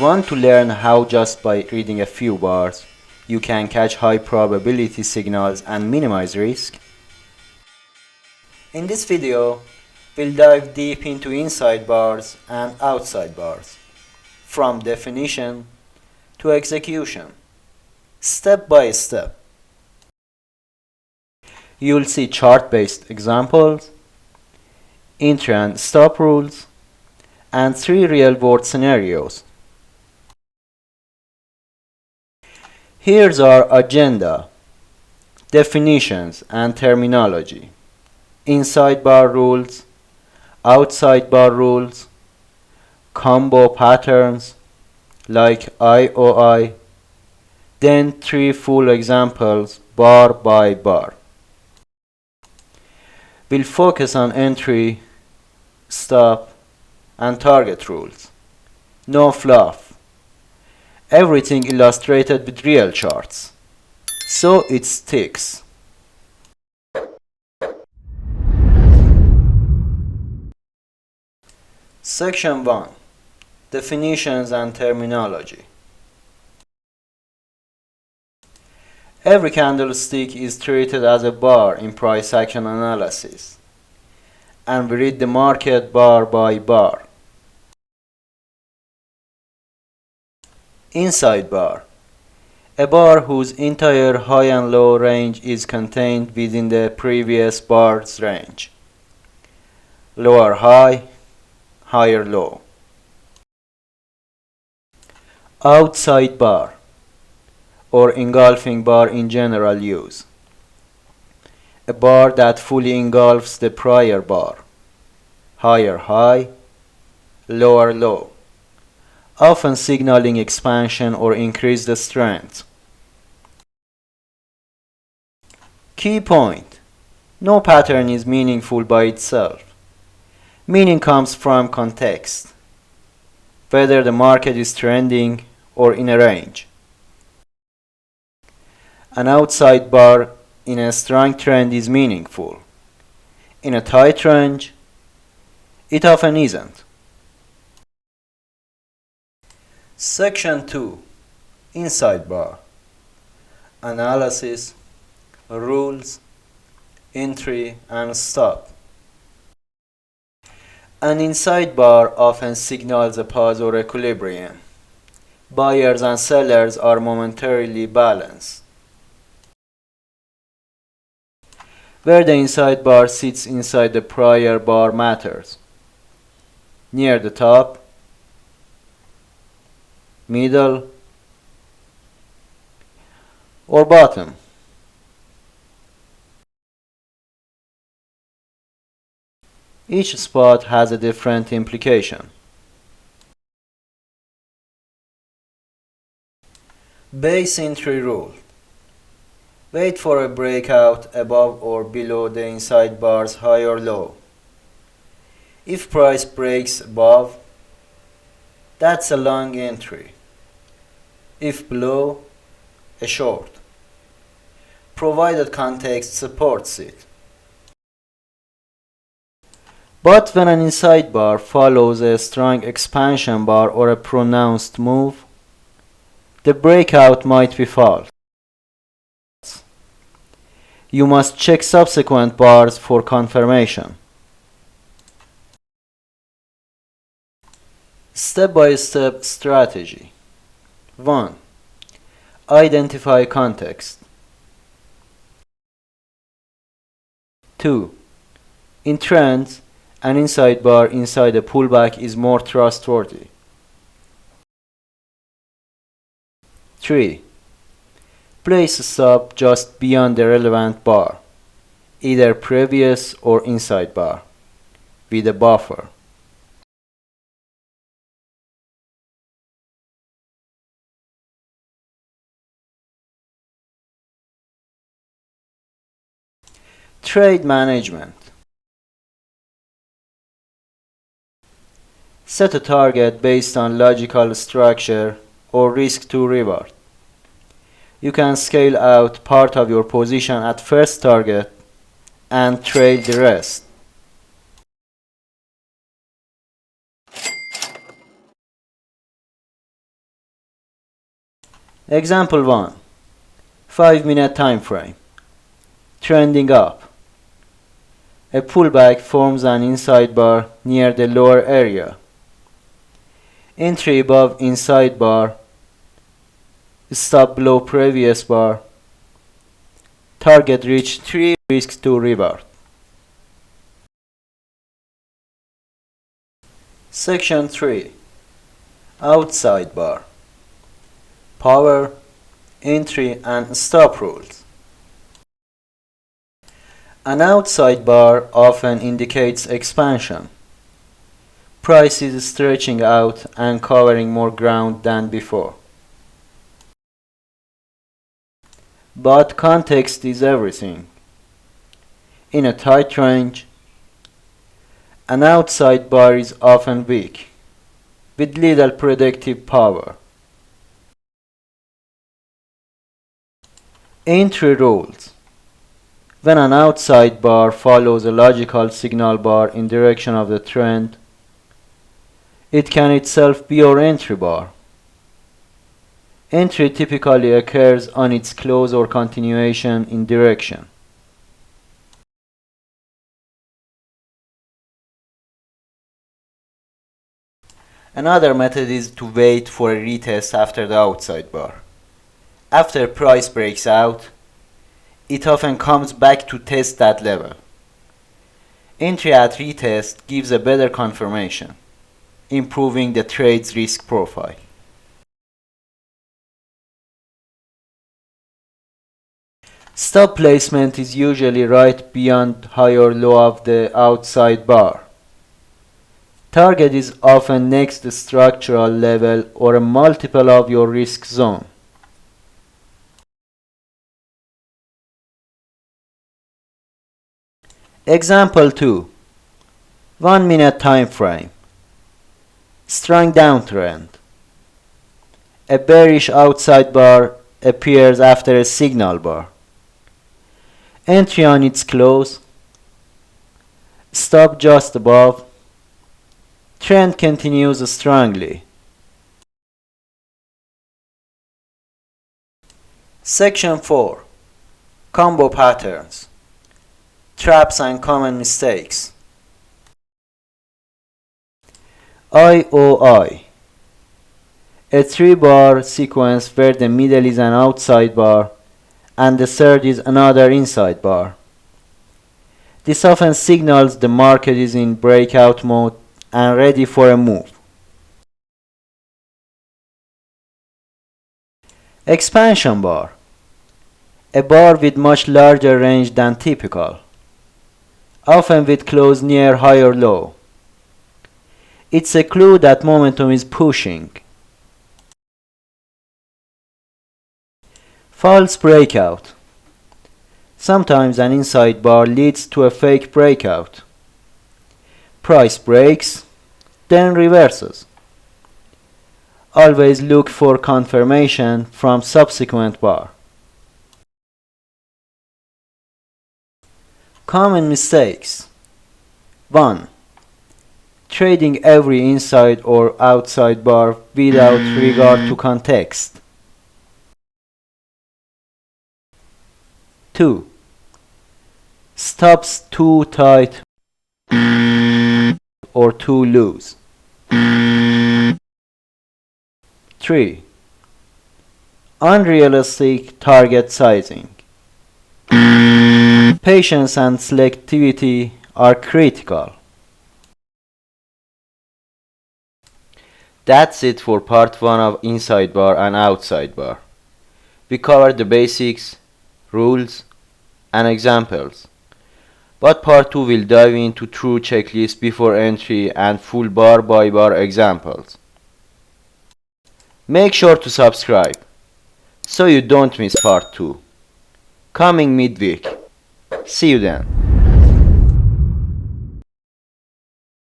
Want to learn how just by reading a few bars you can catch high probability signals and minimize risk? In this video, we'll dive deep into inside bars and outside bars, from definition to execution, step by step. You'll see chart-based examples, entry and stop rules, and 3 real-world scenarios. Here's our agenda: definitions and terminology, inside bar rules, outside bar rules, combo patterns like IOI, then 3 full examples bar by bar. We'll focus on entry, stop, and target rules. No fluff. Everything illustrated with real charts, so it sticks. Section 1. Definitions and terminology. Every candlestick is treated as a bar in price action analysis, and we read the market bar by bar. Inside bar. A bar whose entire high and low range is contained within the previous bar's range. Lower high, higher low. Outside bar, or engulfing bar in general use. A bar that fully engulfs the prior bar. Higher high, lower low, often signaling expansion or increased strength. Key point: no pattern is meaningful by itself. Meaning comes from context, whether the market is trending or in a range. An outside bar in a strong trend is meaningful. In a tight range, it often isn't. Section 2. Inside bar. Analysis, rules, entry, and stop. An inside bar often signals a pause or equilibrium. Buyers and sellers are momentarily balanced. Where the inside bar sits inside the prior bar matters. Near the top, middle, or bottom. Each spot has a different implication. Base entry rule. Wait for a breakout above or below the inside bar's high or low. If price breaks above, that's a long entry. If below, a short, provided context supports it. But when an inside bar follows a strong expansion bar or a pronounced move, the breakout might be false. You must check subsequent bars for confirmation. Step-by-step strategy. 1. Identify context. 2. In trends, an inside bar inside a pullback is more trustworthy. 3. Place a stop just beyond the relevant bar, either previous or inside bar, with a buffer. Trade management. Set a target based on logical structure or risk to reward. You can scale out part of your position at first target and trade the rest. Example 1. 5-minute time frame. Trending up. A pullback forms an inside bar near the lower area. Entry above inside bar. Stop below previous bar. Target reached 3, risk to revert. Section 3. Outside bar. Power, entry and stop rules. An outside bar often indicates expansion. Price is stretching out and covering more ground than before. But context is everything. In a tight range, an outside bar is often weak, with little predictive power. Entry rules. When an outside bar follows a logical signal bar in direction of the trend, it can itself be your entry bar. Entry typically occurs on its close or continuation in direction. Another method is to wait for a retest after the outside bar. After price breaks out, it often comes back to test that level. Entry at retest gives a better confirmation, improving the trade's risk profile. Stop placement is usually right beyond high or low of the outside bar. Target is often next to structural level or a multiple of your risk zone. Example 2. 1-minute time frame. Strong downtrend. A bearish outside bar appears after a signal bar. Entry on its close. Stop just above. Trend continues strongly. Section 4. Combo patterns. Traps and common mistakes. IOI. A 3-bar sequence where the middle is an outside bar and the third is another inside bar. This often signals the market is in breakout mode and ready for a move. Expansion bar. A bar with much larger range than typical, often with close near high or low. It's a clue that momentum is pushing. False breakout. Sometimes an inside bar leads to a fake breakout. Price breaks, then reverses. Always look for confirmation from subsequent bar. Common mistakes. 1. Trading every inside or outside bar without regard to context. 2. Stops too tight or too loose. 3. Unrealistic target sizing. Patience and selectivity are critical. That's it for part 1 of inside bar and outside bar. We covered the basics, rules, and examples. But part 2 will dive into true checklist before entry and full bar by bar examples. Make sure to subscribe so you don't miss part 2. Coming midweek. See you then.